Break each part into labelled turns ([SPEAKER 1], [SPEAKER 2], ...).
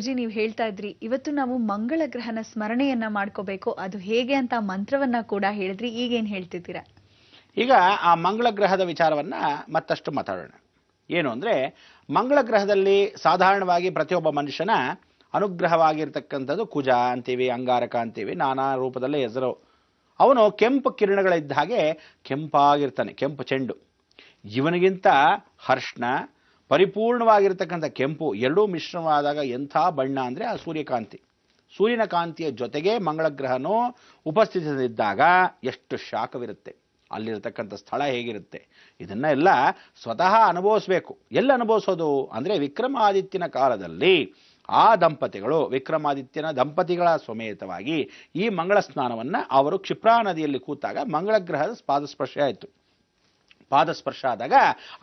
[SPEAKER 1] ಗುರುಜಿ ನೀವು ಹೇಳ್ತಾ ಇದ್ರಿ ಇವತ್ತು ನಾವು ಮಂಗಳ ಗ್ರಹನ ಸ್ಮರಣೆಯನ್ನ ಮಾಡ್ಕೋಬೇಕು, ಅದು ಹೇಗೆ ಅಂತ ಮಂತ್ರವನ್ನ ಕೂಡ ಹೇಳಿದ್ರಿ. ಈಗೇನ್ ಹೇಳ್ತಿದ್ದೀರಾ?
[SPEAKER 2] ಈಗ ಆ ಮಂಗಳ ಗ್ರಹದ ವಿಚಾರವನ್ನ ಮತ್ತಷ್ಟು ಮಾತಾಡೋಣ. ಏನು ಅಂದ್ರೆ, ಮಂಗಳ ಗ್ರಹದಲ್ಲಿ ಸಾಧಾರಣವಾಗಿ ಪ್ರತಿಯೊಬ್ಬ ಮನುಷ್ಯನ ಅನುಗ್ರಹವಾಗಿರ್ತಕ್ಕಂಥದ್ದು ಕುಜ ಅಂತೀವಿ, ಅಂಗಾರಕ ಅಂತೀವಿ, ನಾನಾ ರೂಪದಲ್ಲೇ ಹೆಸರು. ಅವನು ಕೆಂಪು ಕಿರಣಗಳಿದ್ದ ಹಾಗೆ ಕೆಂಪಾಗಿರ್ತಾನೆ, ಕೆಂಪು ಚೆಂಡು. ಇವನಿಗಿಂತ ಹರ್ಷಣ ಪರಿಪೂರ್ಣವಾಗಿರ್ತಕ್ಕಂಥ ಕೆಂಪು ಎರಡೂ ಮಿಶ್ರವಾದಾಗ ಎಂಥ ಬಣ್ಣ ಅಂದರೆ ಆ ಸೂರ್ಯಕಾಂತಿ. ಸೂರ್ಯನ ಕಾಂತಿಯ ಜೊತೆಗೆ ಮಂಗಳ ಗ್ರಹನೂ ಉಪಸ್ಥಿತದಿದ್ದಾಗ ಎಷ್ಟು ಶಾಖವಿರುತ್ತೆ, ಅಲ್ಲಿರತಕ್ಕಂಥ ಸ್ಥಳ ಹೇಗಿರುತ್ತೆ, ಇದನ್ನ ಎಲ್ಲ ಸ್ವತಃ ಅನುಭವಿಸ್ಬೇಕು. ಎಲ್ಲ ಅನುಭವಿಸೋದು ಅಂದರೆ ವಿಕ್ರಮಾದಿತ್ಯನ ಕಾಲದಲ್ಲಿ ಆ ದಂಪತಿಗಳು, ವಿಕ್ರಮಾದಿತ್ಯನ ದಂಪತಿಗಳ ಸಮೇತವಾಗಿ ಈ ಮಂಗಳ ಸ್ನಾನವನ್ನು ಅವರು ಕ್ಷಿಪ್ರಾ ನದಿಯಲ್ಲಿ ಕೂತಾಗ ಮಂಗಳ ಗ್ರಹದ ಪಾದಸ್ಪರ್ಶ ಆಯಿತು. ಪಾದಸ್ಪರ್ಶ ಆದಾಗ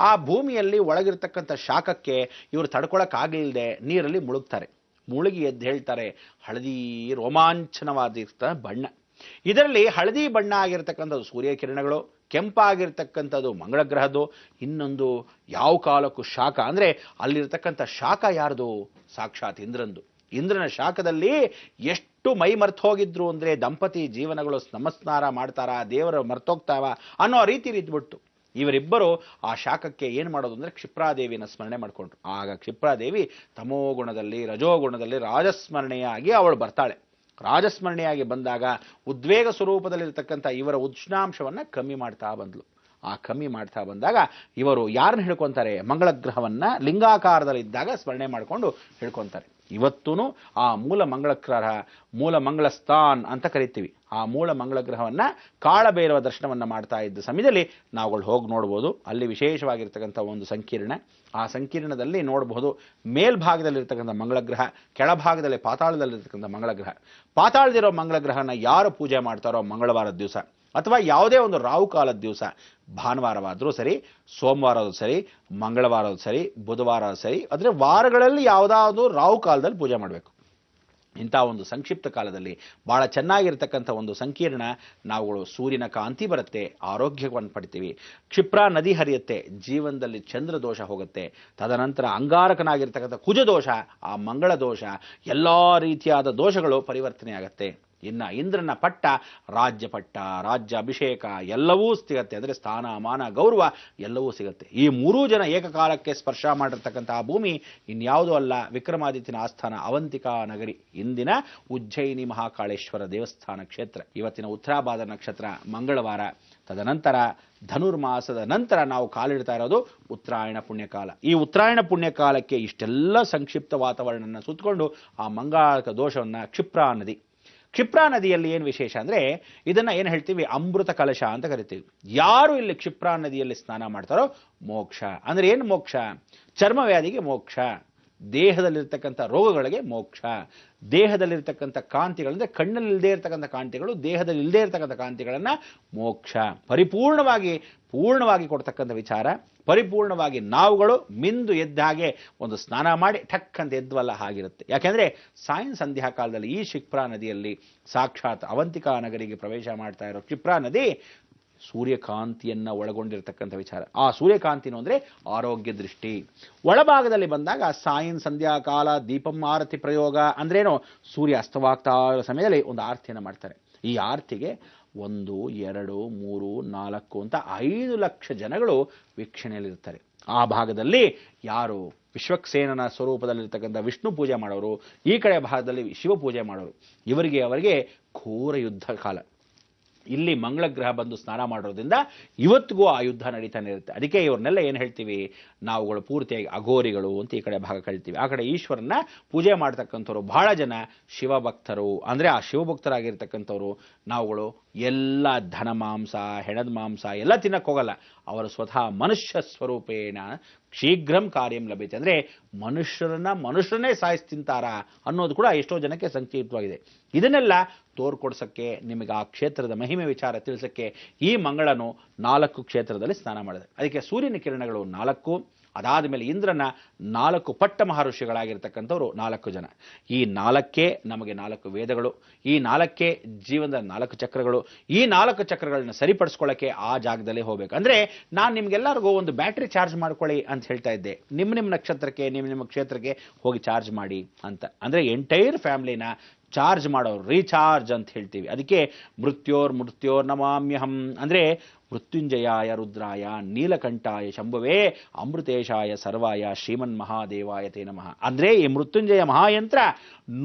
[SPEAKER 2] ಆ ಭೂಮಿಯಲ್ಲಿ ಒಳಗಿರ್ತಕ್ಕಂಥ ಶಾಖಕ್ಕೆ ಇವರು ತಡ್ಕೊಳಕ್ಕಾಗಲಿಲ್ಲದೆ ನೀರಲ್ಲಿ ಮುಳುಗ್ತಾರೆ. ಮುಳುಗಿ ಎದ್ದು ಹೇಳ್ತಾರೆ, ಹಳದಿ ರೋಮಾಂಚನವಾದ ಬಣ್ಣ. ಇದರಲ್ಲಿ ಹಳದಿ ಬಣ್ಣ ಆಗಿರ್ತಕ್ಕಂಥದ್ದು ಸೂರ್ಯಕಿರಣಗಳು, ಕೆಂಪಾಗಿರ್ತಕ್ಕಂಥದ್ದು ಮಂಗಳ ಗ್ರಹದ್ದು, ಇನ್ನೊಂದು ಯಾವ ಕಾಲಕ್ಕೂ ಶಾಖ ಅಂದರೆ ಅಲ್ಲಿರ್ತಕ್ಕಂಥ ಶಾಖ ಯಾರ್ದು? ಸಾಕ್ಷಾತ್ ಇಂದ್ರಂದು. ಇಂದ್ರನ ಶಾಖದಲ್ಲಿ ಎಷ್ಟು ಮೈ ಮರ್ತು ಹೋಗಿದ್ರು ಅಂದರೆ ದಂಪತಿ ಜೀವನಗಳು ನಮಸ್ಕಾರ ಮಾಡ್ತಾರ, ದೇವರು ಮರ್ತೋಗ್ತಾವ ಅನ್ನೋ ರೀತಿ ಇದ್ಬಿಟ್ಟು ಇವರಿಬ್ಬರು ಆ ಶಾಖಕ್ಕೆ ಏನು ಮಾಡೋದು ಅಂದರೆ ಕ್ಷಿಪ್ರಾದೇವಿನ ಸ್ಮರಣೆ ಮಾಡಿಕೊಂಡ್ರು. ಆಗ ಕ್ಷಿಪ್ರಾದೇವಿ ತಮೋಗುಣದಲ್ಲಿ ರಜೋಗುಣದಲ್ಲಿ ರಾಜಸ್ಮರಣೆಯಾಗಿ ಅವಳು ಬರ್ತಾಳೆ. ರಾಜಸ್ಮರಣೆಯಾಗಿ ಬಂದಾಗ ಉದ್ವೇಗ ಸ್ವರೂಪದಲ್ಲಿರ್ತಕ್ಕಂಥ ಇವರ ಉಷ್ಣಾಂಶವನ್ನು ಕಮ್ಮಿ ಮಾಡ್ತಾ ಬಂದ್ಲು. ಆ ಕಮ್ಮಿ ಮಾಡ್ತಾ ಬಂದಾಗ ಇವರು ಯಾರನ್ನ ಹೇಳ್ಕೊತಾರೆ? ಮಂಗಳ ಗ್ರಹವನ್ನು ಲಿಂಗಾಕಾರದಲ್ಲಿದ್ದಾಗ ಸ್ಮರಣೆ ಮಾಡಿಕೊಂಡು ಹೇಳ್ಕೊತಾರೆ. ಇವತ್ತೂ ಆ ಮೂಲ ಮಂಗಳ ಗ್ರಹ, ಮೂಲ ಮಂಗಳ ಸ್ಥಾನ್ ಅಂತ ಕರಿತೀವಿ. ಆ ಮೂಲ ಮಂಗಳ ಗ್ರಹವನ್ನು ಕಾಳಭೈರವ ದರ್ಶನವನ್ನು ಮಾಡ್ತಾ ಇದ್ದ ಸಮಯದಲ್ಲಿ ನಾವುಗಳು ಹೋಗಿ ನೋಡ್ಬೋದು. ಅಲ್ಲಿ ವಿಶೇಷವಾಗಿರ್ತಕ್ಕಂಥ ಒಂದು ಸಂಕೀರ್ಣ, ಆ ಸಂಕೀರ್ಣದಲ್ಲಿ ನೋಡಬಹುದು ಮೇಲ್ಭಾಗದಲ್ಲಿರ್ತಕ್ಕಂಥ ಮಂಗಳ ಗ್ರಹ, ಕೆಳಭಾಗದಲ್ಲಿ ಪಾತಾಳದಲ್ಲಿರ್ತಕ್ಕಂಥ ಮಂಗಳ ಗ್ರಹ. ಪಾತಾಳದಿರೋ ಮಂಗಳ ಗ್ರಹನ ಯಾರು ಪೂಜೆ ಮಾಡ್ತಾರೋ ಮಂಗಳವಾರದ ದಿವಸ ಅಥವಾ ಯಾವುದೇ ಒಂದು ರಾವು ಕಾಲದ ದಿವಸ, ಭಾನುವಾರವಾದರೂ ಸರಿ, ಸೋಮವಾರದ ಸರಿ, ಮಂಗಳವಾರದ ಸರಿ, ಬುಧವಾರದ ಸರಿ, ಆದರೆ ವಾರಗಳಲ್ಲಿ ಯಾವುದಾದ್ರು ರಾವು ಕಾಲದಲ್ಲಿ ಪೂಜೆ ಮಾಡಬೇಕು. ಇಂಥ ಒಂದು ಸಂಕ್ಷಿಪ್ತ ಕಾಲದಲ್ಲಿ ಭಾಳ ಚೆನ್ನಾಗಿರ್ತಕ್ಕಂಥ ಒಂದು ಸಂಕೀರ್ಣ ನಾವುಗಳು ಸೂರ್ಯನ ಕಾಂತಿ ಬರುತ್ತೆ, ಆರೋಗ್ಯವನ್ನು ಪಡಿತೀವಿ, ಕ್ಷಿಪ್ರಾ ನದಿ ಹರಿಯುತ್ತೆ, ಜೀವನದಲ್ಲಿ ಚಂದ್ರ ದೋಷ ಹೋಗುತ್ತೆ, ತದನಂತರ ಅಂಗಾರಕನಾಗಿರ್ತಕ್ಕಂಥ ಕುಜ ದೋಷ, ಆ ಮಂಗಳ ದೋಷ, ಎಲ್ಲ ರೀತಿಯಾದ ದೋಷಗಳು ಪರಿವರ್ತನೆ ಆಗುತ್ತೆ. ಇನ್ನು ಇಂದ್ರನ ಪಟ್ಟ, ರಾಜ್ಯ ಪಟ್ಟ, ರಾಜ್ಯ ಅಭಿಷೇಕ ಎಲ್ಲವೂ ಸಿಗತ್ತೆ. ಅಂದರೆ ಸ್ಥಾನ ಮಾನ ಗೌರವ ಎಲ್ಲವೂ ಸಿಗುತ್ತೆ. ಈ ಮೂರೂ ಜನ ಏಕಕಾಲಕ್ಕೆ ಸ್ಪರ್ಶ ಮಾಡಿರ್ತಕ್ಕಂತಹ ಭೂಮಿ ಇನ್ಯಾವುದೂ ಅಲ್ಲ, ವಿಕ್ರಮಾದಿತ್ಯನ ಆಸ್ಥಾನ ಅವಂತಿಕಾ ನಗರಿ, ಇಂದಿನ ಉಜ್ಜಯಿನಿ ಮಹಾಕಾಳೇಶ್ವರ ದೇವಸ್ಥಾನ ಕ್ಷೇತ್ರ. ಇವತ್ತಿನ ಉತ್ತರಾಭಾದ್ರ ನಕ್ಷತ್ರ ಮಂಗಳವಾರ, ತದನಂತರ ಧನುರ್ಮಾಸದ ನಂತರ ನಾವು ಕಾಲಿಡ್ತಾ ಇರೋದು ಉತ್ತರಾಯಣ ಪುಣ್ಯಕಾಲ. ಈ ಉತ್ತರಾಯಣ ಪುಣ್ಯಕಾಲಕ್ಕೆ ಇಷ್ಟೆಲ್ಲ ಸಂಕ್ಷಿಪ್ತ ವಾತಾವರಣವನ್ನು ಸುತ್ತಕೊಂಡು ಆ ಮಂಗಳಾರಕ ದೋಷವನ್ನು ಕ್ಷಿಪ್ರಾ ನದಿ. ಕ್ಷಿಪ್ರಾ ನದಿಯಲ್ಲಿ ಏನು ವಿಶೇಷ ಅಂದರೆ ಇದನ್ನು ಏನು ಹೇಳ್ತೀವಿ? ಅಮೃತ ಕಲಶ ಅಂತ ಕರಿತೀವಿ. ಯಾರು ಇಲ್ಲಿ ಕ್ಷಿಪ್ರಾ ನದಿಯಲ್ಲಿ ಸ್ನಾನ ಮಾಡ್ತಾರೋ ಮೋಕ್ಷ. ಅಂದರೆ ಏನು ಮೋಕ್ಷ? ಚರ್ಮವ್ಯಾಧಿಗೆ ಮೋಕ್ಷ, ದೇಹದಲ್ಲಿರ್ತಕ್ಕಂಥ ರೋಗಗಳಿಗೆ ಮೋಕ್ಷ, ದೇಹದಲ್ಲಿರ್ತಕ್ಕಂಥ ಕಾಂತಿಗಳಂದರೆ ಕಣ್ಣಲ್ಲಿ ಇಲ್ಲದೇ ಇರ್ತಕ್ಕಂಥ ಕಾಂತಿಗಳು, ದೇಹದಲ್ಲಿ ಇಲ್ಲದೇ ಇರ್ತಕ್ಕಂಥ ಕಾಂತಿಗಳನ್ನು ಮೋಕ್ಷ ಪೂರ್ಣವಾಗಿ ಕೊಡ್ತಕ್ಕಂಥ ವಿಚಾರ. ಪರಿಪೂರ್ಣವಾಗಿ ನಾವುಗಳು ಮಿಂದು ಎದ್ದ ಹಾಗೆ ಒಂದು ಸ್ನಾನ ಮಾಡಿ ಠಕ್ ಅಂತ ಎದ್ವಲ್ಲ ಹಾಗಿರುತ್ತೆ. ಯಾಕೆಂದರೆ ಸಾಯಂ ಸಂಧ್ಯಾ ಕಾಲದಲ್ಲಿ ಈ ಕ್ಷಿಪ್ರಾ ನದಿಯಲ್ಲಿ ಸಾಕ್ಷಾತ್ ಅವಂತಿಕಾ ನಗರಿಗೆ ಪ್ರವೇಶ ಮಾಡ್ತಾ ಇರೋ ಕ್ಷಿಪ್ರಾ ನದಿ ಸೂರ್ಯಕಾಂತಿಯನ್ನು ಒಳಗೊಂಡಿರ್ತಕ್ಕಂಥ ವಿಚಾರ. ಆ ಸೂರ್ಯಕಾಂತಿನೂ ಅಂದರೆ ಆರೋಗ್ಯ ದೃಷ್ಟಿ. ಒಳಭಾಗದಲ್ಲಿ ಬಂದಾಗ ಸಾಯಂ ಸಂಧ್ಯಾ ಕಾಲ ದೀಪಂ ಆರತಿ ಪ್ರಯೋಗ ಅಂದ್ರೇನು? ಸೂರ್ಯ ಅಸ್ತವಾಗ್ತಾ ಇರೋ ಸಮಯದಲ್ಲಿ ಒಂದು ಆರತಿಯನ್ನು ಮಾಡ್ತಾರೆ. ಈ ಆರತಿಗೆ 1, 2, 3, 4 ಅಂತ 5 ಲಕ್ಷ ಜನಗಳು ವೀಕ್ಷಣೆಯಲ್ಲಿರ್ತಾರೆ. ಆ ಭಾಗದಲ್ಲಿ ಯಾರು ವಿಶ್ವಕ್ಸೇನನ ಸ್ವರೂಪದಲ್ಲಿರ್ತಕ್ಕಂಥ ವಿಷ್ಣು ಪೂಜೆ ಮಾಡೋರು, ಈ ಕಡೆ ಭಾಗದಲ್ಲಿ ಶಿವ ಪೂಜೆ ಮಾಡೋರು, ಅವರಿಗೆ ಘೋರ ಯುದ್ಧ ಕಾಲ. ಇಲ್ಲಿ ಮಂಗಳ ಗ್ರಹ ಬಂದು ಸ್ನಾನ ಮಾಡೋದ್ರಿಂದ ಇವತ್ತಿಗೂ ಆ ಯುದ್ಧ ನಡೀತಾನೆ ಇರುತ್ತೆ. ಅದಕ್ಕೆ ಇವ್ರನ್ನೆಲ್ಲ ಏನು ಹೇಳ್ತೀವಿ ನಾವುಗಳು? ಪೂರ್ತಿಯಾಗಿ ಅಘೋರಿಗಳು ಅಂತ ಈ ಕಡೆ ಭಾಗ ಕಳಿತೀವಿ. ಆ ಕಡೆ ಈಶ್ವರನ ಪೂಜೆ ಮಾಡ್ತಕ್ಕಂಥವ್ರು ಬಹಳ ಜನ ಶಿವಭಕ್ತರು. ಅಂದರೆ ಆ ಶಿವಭಕ್ತರಾಗಿರ್ತಕ್ಕಂಥವ್ರು ನಾವುಗಳು ಎಲ್ಲ ಧನ ಮಾಂಸ, ಹೆಣದ ಮಾಂಸ ಎಲ್ಲ ತಿನ್ನಕ್ಕೆ ಹೋಗಲ್ಲ. ಅವರು ಸ್ವತಃ ಮನುಷ್ಯ ಸ್ವರೂಪೇಣ ಶೀಘ್ರಂ ಕಾರ್ಯಂ ಲಭ್ಯತೆ. ಅಂದರೆ ಮನುಷ್ಯರನ್ನೇ ಸಾಯಿಸಿ ತಿಂತಾರ ಅನ್ನೋದು ಕೂಡ ಎಷ್ಟೋ ಜನಕ್ಕೆ ಸಂಕ್ಷಿಪ್ತವಾಗಿದೆ. ಇದನ್ನೆಲ್ಲ ತೋರ್ಕೊಡ್ಸಕ್ಕೆ, ನಿಮಗೆ ಆ ಕ್ಷೇತ್ರದ ಮಹಿಮೆ ವಿಚಾರ ತಿಳಿಸಕ್ಕೆ ಈ ಮಂಗಳನು 4 ಕ್ಷೇತ್ರದಲ್ಲಿ ಸ್ನಾನ ಮಾಡಿದೆ. ಅದಕ್ಕೆ ಸೂರ್ಯನ ಕಿರಣಗಳು 4, ಅದಾದ ಮೇಲೆ ಇಂದ್ರನ 4 ಪಟ್ಟ ಮಹರ್ಷಿಗಳಾಗಿರ್ತಕ್ಕಂಥವ್ರು 4 ಜನ. ಈ 4 ನಮಗೆ 4 ವೇದಗಳು, ಈ 4 ಜೀವನದ 4 ಚಕ್ರಗಳು. ಈ 4 ಚಕ್ರಗಳನ್ನ ಸರಿಪಡಿಸ್ಕೊಳ್ಳೋಕೆ ಆ ಜಾಗದಲ್ಲೇ ಹೋಗ್ಬೇಕು. ಅಂದ್ರೆ ನಾನು ನಿಮ್ಗೆಲ್ಲರಿಗೂ ಒಂದು ಬ್ಯಾಟ್ರಿ ಚಾರ್ಜ್ ಮಾಡ್ಕೊಳ್ಳಿ ಅಂತ ಹೇಳ್ತಾ ಇದ್ದೆ. ನಿಮ್ಮ ನಕ್ಷತ್ರಕ್ಕೆ, ನಿಮ್ಮ ಕ್ಷೇತ್ರಕ್ಕೆ ಹೋಗಿ ಚಾರ್ಜ್ ಮಾಡಿ ಅಂತ. ಅಂದ್ರೆ ಎಂಟೈರ್ ಫ್ಯಾಮಿಲಿನ ಚಾರ್ಜ್ ಮಾಡೋರು, ರೀಚಾರ್ಜ್ ಅಂತ ಹೇಳ್ತೀವಿ. ಅದಕ್ಕೆ ಮೃತ್ಯೋರ್ ನಮಾಮ್ಯಹಂ ಅಂದ್ರೆ ಮೃತ್ಯುಂಜಯಾಯ ರುದ್ರಾಯ ನೀಲಕಂಠಾಯ ಶಂಭುವೇ ಅಮೃತೇಶಾಯ ಸರ್ವಾಯ ಶ್ರೀಮನ್ ಮಹಾದೇವಾಯ ತೇ ನಮಃ. ಅಂದ್ರೆ ಈ ಮೃತ್ಯುಂಜಯ ಮಹಾಯಂತ್ರ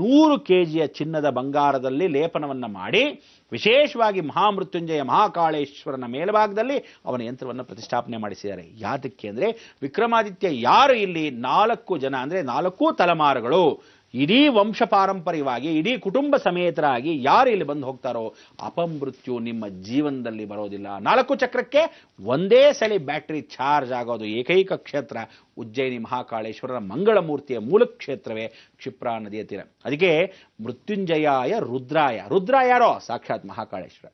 [SPEAKER 2] 100 kg ಚಿನ್ನದ ಬಂಗಾರದಲ್ಲಿ ಲೇಪನವನ್ನ ಮಾಡಿ ವಿಶೇಷವಾಗಿ ಮಹಾಮೃತ್ಯುಂಜಯ ಮಹಾಕಾಳೇಶ್ವರನ ಮೇಲ್ಭಾಗದಲ್ಲಿ ಅವನ ಯಂತ್ರವನ್ನು ಪ್ರತಿಷ್ಠಾಪನೆ ಮಾಡಿಸಿದ್ದಾರೆ. ಯಾತಕ್ಕೆ ಅಂದ್ರೆ ವಿಕ್ರಮಾದಿತ್ಯ ಯಾರು ಇಲ್ಲಿ 4 ಜನ ಅಂದ್ರೆ 4 ತಲೆಮಾರುಗಳು ಇಡೀ ವಂಶ ಪಾರಂಪರ್ಯವಾಗಿ ಇಡೀ ಕುಟುಂಬ ಸಮೇತರಾಗಿ ಯಾರು ಇಲ್ಲಿ ಬಂದು ಹೋಗ್ತಾರೋ ಅಪಮೃತ್ಯು ನಿಮ್ಮ ಜೀವನದಲ್ಲಿ ಬರೋದಿಲ್ಲ. 4 ಚಕ್ರಕ್ಕೆ ಒಂದೇ ಸಲ ಬ್ಯಾಟರಿ ಚಾರ್ಜ್ ಆಗೋದು ಏಕೈಕ ಕ್ಷೇತ್ರ ಉಜ್ಜಯಿನಿ ಮಹಾಕಾಳೇಶ್ವರರ ಮಂಗಳಮೂರ್ತಿಯ ಮೂಲ ಕ್ಷೇತ್ರವೇ ಕ್ಷಿಪ್ರಾ ನದಿಯ ತೀರ. ಅದಕ್ಕೆ ಮೃತ್ಯುಂಜಯಾಯ ರುದ್ರಾಯ, ರುದ್ರ ಯಾರೋ ಸಾಕ್ಷಾತ್ ಮಹಾಕಾಳೇಶ್ವರ.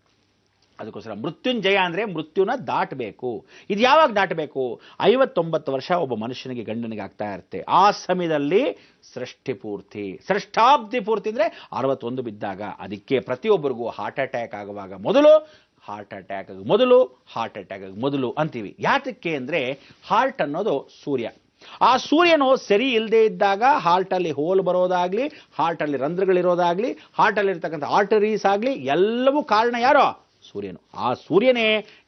[SPEAKER 2] ಅದಕ್ಕೋಸ್ಕರ ಮೃತ್ಯುಂಜಯ ಅಂದ್ರೆ ಮೃತ್ಯುನ ದಾಟಬೇಕು. ಇದು ಯಾವಾಗ ದಾಟಬೇಕು? 59 ವರ್ಷ ಒಬ್ಬ ಮನುಷ್ಯನಿಗೆ ಗಂಡನಿಗೆ ಆಗ್ತಾ ಇರುತ್ತೆ. ಆ ಸಮಯದಲ್ಲಿ ಷಷ್ಠಾಬ್ದಿ ಪೂರ್ತಿ ಅಂದ್ರೆ 61 ಬಿದ್ದಾಗ. ಅದಕ್ಕೆ ಪ್ರತಿಯೊಬ್ಬರಿಗೂ ಹಾರ್ಟ್ ಅಟ್ಯಾಕ್ ಆಗುವಾಗ ಹಾರ್ಟ್ ಅಟ್ಯಾಕ್ ಮೊದಲು ಅಂತೀವಿ. ಯಾತಕ್ಕೆ ಅಂದ್ರೆ ಹಾರ್ಟ್ ಅನ್ನೋದು ಸೂರ್ಯ. ಆ ಸೂರ್ಯನು ಸರಿ ಇಲ್ಲದೆ ಇದ್ದಾಗ ಹಾರ್ಟ್ ಅಲ್ಲಿ ಹೋಲ್ ಬರೋದಾಗ್ಲಿ, ಹಾರ್ಟ್ ಅಲ್ಲಿ ರಂಧ್ರಗಳಿರೋದಾಗ್ಲಿ, ಹಾರ್ಟ್ ಅಲ್ಲಿ ಇರ್ತಕ್ಕಂಥ ಆರ್ಟರೀಸ್ ಆಗ್ಲಿ ಎಲ್ಲವೂ ಕಾರಣ ಯಾರೋ? ಸೂರ್ಯನು. ಆ ಸೂರ್ಯನೇ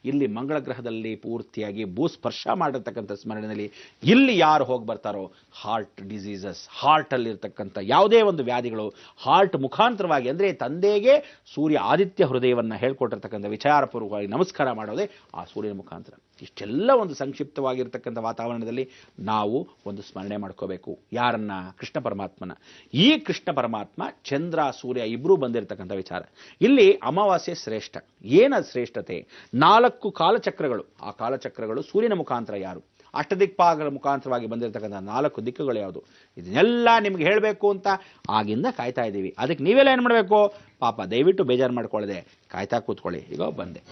[SPEAKER 2] ಇಲ್ಲಿ ಮಂಗಳ ಗ್ರಹದಲ್ಲಿ ಪೂರ್ತಿಯಾಗಿ ಭೂಸ್ಪರ್ಶ ಮಾಡಿರ್ತಕ್ಕಂಥ ಸ್ಮರಣೆಯಲ್ಲಿ ಇಲ್ಲಿ ಯಾರು ಹೋಗಿ ಬರ್ತಾರೋ ಹಾರ್ಟ್ ಡಿಸೀಸಸ್, ಹಾರ್ಟ್ ಅಲ್ಲಿ ಇರ್ತಕ್ಕಂಥ ಯಾವುದೇ ಒಂದು ವ್ಯಾಧಿಗಳು ಹಾರ್ಟ್ ಮುಖಾಂತರವಾಗಿ ಅಂದ್ರೆ ತಂದೆಗೆ ಸೂರ್ಯ ಆದಿತ್ಯ ಹೃದಯವನ್ನ ಹೇಳ್ಕೊಟ್ಟಿರ್ತಕ್ಕಂಥ ವಿಚಾರಪೂರ್ವಕವಾಗಿ ನಮಸ್ಕಾರ ಮಾಡೋದೇ ಆ ಸೂರ್ಯನ ಮುಖಾಂತರ. ಇಷ್ಟೆಲ್ಲ ಒಂದು ಸಂಕ್ಷಿಪ್ತವಾಗಿರ್ತಕ್ಕಂಥ ವಾತಾವರಣದಲ್ಲಿ ನಾವು ಒಂದು ಸ್ಮರಣೆ ಮಾಡ್ಕೋಬೇಕು. ಯಾರನ್ನ? ಕೃಷ್ಣ ಪರಮಾತ್ಮನ. ಈ ಕೃಷ್ಣ ಪರಮಾತ್ಮ ಚಂದ್ರ ಸೂರ್ಯ ಇಬ್ಬರೂ ಬಂದಿರತಕ್ಕಂಥ ವಿಚಾರ. ಇಲ್ಲಿ ಅಮಾವಾಸ್ಯೆ ಶ್ರೇಷ್ಠ. ಏನ ಶ್ರೇಷ್ಠತೆ? 4 ಕಾಲಚಕ್ರಗಳು. ಆ ಕಾಲಚಕ್ರಗಳು ಸೂರ್ಯನ ಮುಖಾಂತರ ಯಾರು? ಅಷ್ಟದಿಕ್ಪಾಗಳ ಮುಖಾಂತರವಾಗಿ ಬಂದಿರತಕ್ಕಂಥ 4 ದಿಕ್ಕುಗಳು ಯಾವುದು? ಇದನ್ನೆಲ್ಲ ನಿಮ್ಗೆ ಹೇಳಬೇಕು ಅಂತ ಆಗಿಂದ ಕಾಯ್ತಾ ಇದ್ದೀವಿ. ಅದಕ್ಕೆ ನೀವೆಲ್ಲ ಏನು ಮಾಡಬೇಕು? ಪಾಪ ದಯವಿಟ್ಟು ಬೇಜಾರು ಮಾಡ್ಕೊಳ್ಳದೆ ಕಾಯ್ತಾ ಕೂತ್ಕೊಳ್ಳಿ. ಈಗ ಬಂದೆ.